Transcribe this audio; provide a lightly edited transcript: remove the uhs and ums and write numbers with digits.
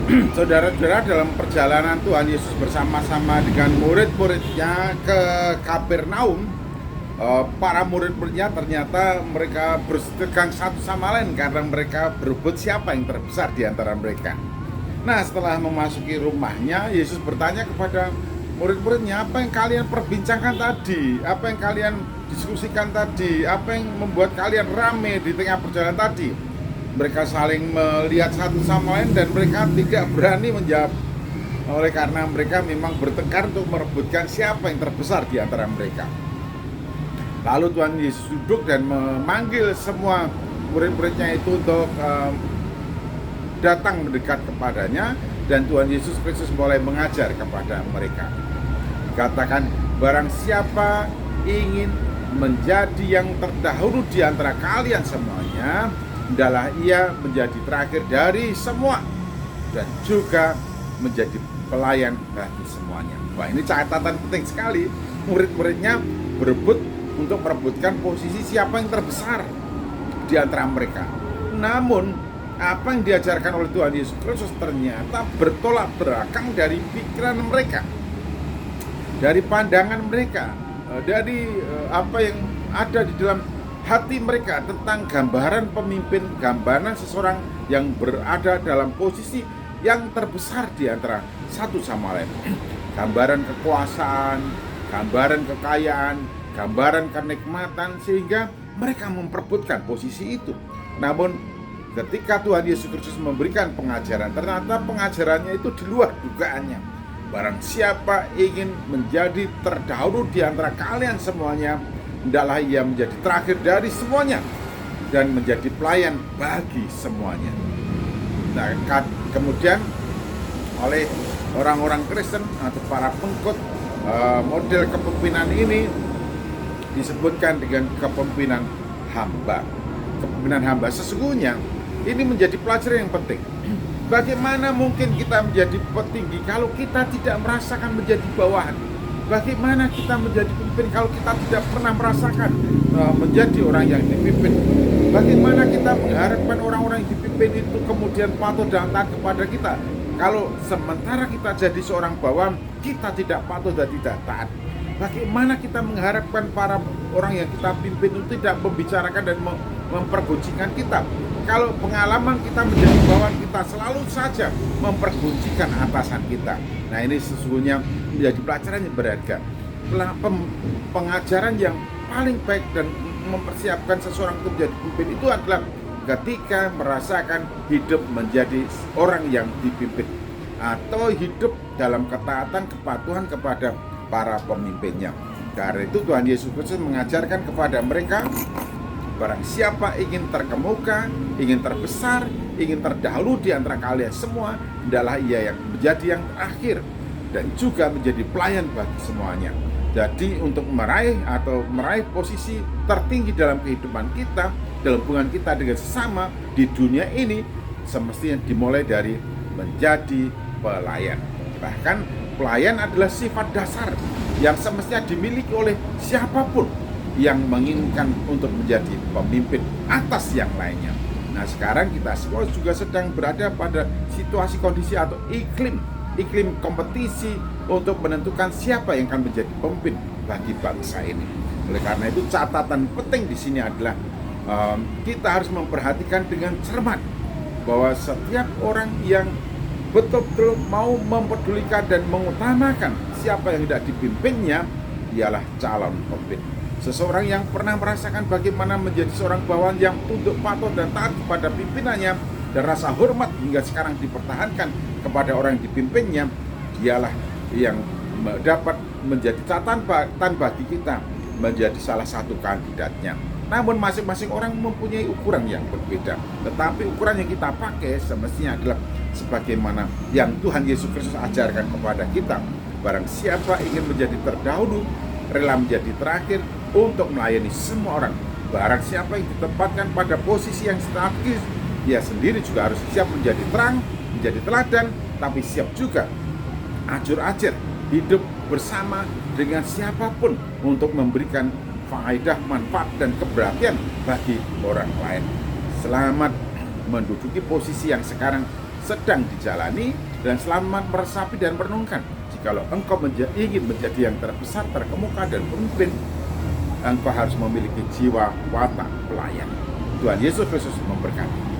Saudara-saudara, dalam perjalanan Tuhan Yesus bersama-sama dengan murid-muridnya ke Kapernaum, para murid-muridnya ternyata mereka bersetegang satu sama lain karena mereka berebut siapa yang terbesar di antara mereka. Nah, setelah memasuki rumahnya, Yesus bertanya kepada murid-muridnya, apa yang kalian perbincangkan tadi? Apa yang kalian diskusikan tadi? Apa yang membuat kalian rame di tengah perjalanan tadi? Mereka saling melihat satu sama lain dan mereka tidak berani menjawab. Oleh karena mereka memang bertengkar untuk merebutkan siapa yang terbesar di antara mereka. Lalu Tuhan Yesus duduk dan memanggil semua murid-muridnya itu untuk datang mendekat kepadanya, dan Tuhan Yesus Kristus mulai mengajar kepada mereka. Katakan, barang siapa ingin menjadi yang terdahulu di antara kalian semuanya, hendaklah ia menjadi terakhir dari semua dan juga menjadi pelayan bagi semuanya. Wah, ini catatan penting sekali. Murid-muridnya berebut untuk merebutkan posisi siapa yang terbesar di antara mereka. Namun, apa yang diajarkan oleh Tuhan Yesus Kristus ternyata bertolak belakang dari pikiran mereka, dari pandangan mereka, dari apa yang ada di dalam hati mereka tentang gambaran pemimpin, gambaran seseorang yang berada dalam posisi yang terbesar di antara satu sama lain. Gambaran kekuasaan, gambaran kekayaan, gambaran kenikmatan, sehingga mereka memperebutkan posisi itu. Namun ketika Tuhan Yesus Kristus memberikan pengajaran, ternyata pengajarannya itu di luar dugaannya. Barang siapa ingin menjadi terdahulu di antara kalian semuanya, hendaklah ia menjadi terakhir dari semuanya dan menjadi pelayan bagi semuanya. Nah, kemudian oleh orang-orang Kristen atau para pengikut, model kepemimpinan ini disebutkan dengan kepemimpinan hamba. Kepemimpinan hamba sesungguhnya ini menjadi pelajaran yang penting. Bagaimana mungkin kita menjadi petinggi kalau kita tidak merasakan menjadi bawahan? Bagaimana kita menjadi pemimpin kalau kita tidak pernah merasakan menjadi orang yang dipimpin? Bagaimana kita mengharapkan orang-orang yang dipimpin itu kemudian patuh dan taat kepada kita, kalau sementara kita jadi seorang bawahan, kita tidak patuh dan tidak taat? Bagaimana kita mengharapkan para orang yang kita pimpin itu tidak membicarakan dan memperguncingkan kita, kalau pengalaman kita menjadi bawahan kita selalu saja memperguncingkan atasan kita? Nah, ini sesungguhnya menjadi pelajaran yang berharga, pengajaran yang paling baik dan mempersiapkan seseorang untuk menjadi pemimpin itu adalah ketika merasakan hidup menjadi orang yang dipimpin atau hidup dalam ketaatan kepatuhan kepada para pemimpinnya. Karena itu Tuhan Yesus Kristus mengajarkan kepada mereka, barang siapa ingin terkemuka, ingin terbesar, ingin terdahulu di antara kalian semua, hendaklah ia yang menjadi yang terakhir dan juga menjadi pelayan bagi semuanya. Jadi untuk meraih posisi tertinggi dalam kehidupan kita, dalam hubungan kita dengan sesama di dunia ini, semestinya dimulai dari menjadi pelayan. Bahkan pelayan adalah sifat dasar yang semestinya dimiliki oleh siapapun yang menginginkan untuk menjadi pemimpin atas yang lainnya. Nah, sekarang kita semua juga sedang berada pada situasi kondisi atau iklim kompetisi untuk menentukan siapa yang akan menjadi pemimpin bagi bangsa ini. Oleh karena itu, catatan penting di sini adalah kita harus memperhatikan dengan cermat bahwa setiap orang yang betul-betul mau mempedulikan dan mengutamakan siapa yang hendak dipimpinnya ialah calon pemimpin. Seseorang yang pernah merasakan bagaimana menjadi seorang bawahan yang tunduk patuh dan taat kepada pimpinannya, dan rasa hormat hingga sekarang dipertahankan kepada orang yang dipimpinnya, dialah yang dapat menjadi catatan bagi kita menjadi salah satu kandidatnya. Namun masing-masing orang mempunyai ukuran yang berbeda, tetapi ukuran yang kita pakai semestinya adalah sebagaimana yang Tuhan Yesus Kristus ajarkan kepada kita. Barang siapa ingin menjadi terdahulu, rela menjadi terakhir untuk melayani semua orang. Barang siapa yang ditempatkan pada posisi yang strategis, dia sendiri juga harus siap menjadi terang, menjadi teladan, tapi siap juga ajur-ajir hidup bersama dengan siapapun untuk memberikan faedah, manfaat, dan keberhasilan bagi orang lain. Selamat menduduki posisi yang sekarang sedang dijalani dan selamat meresapi dan merenungkan. Jikalau engkau ingin menjadi yang terbesar, terkemuka, dan pemimpin, engkau harus memiliki jiwa watak pelayan. Tuhan Yesus Kristus memberkati.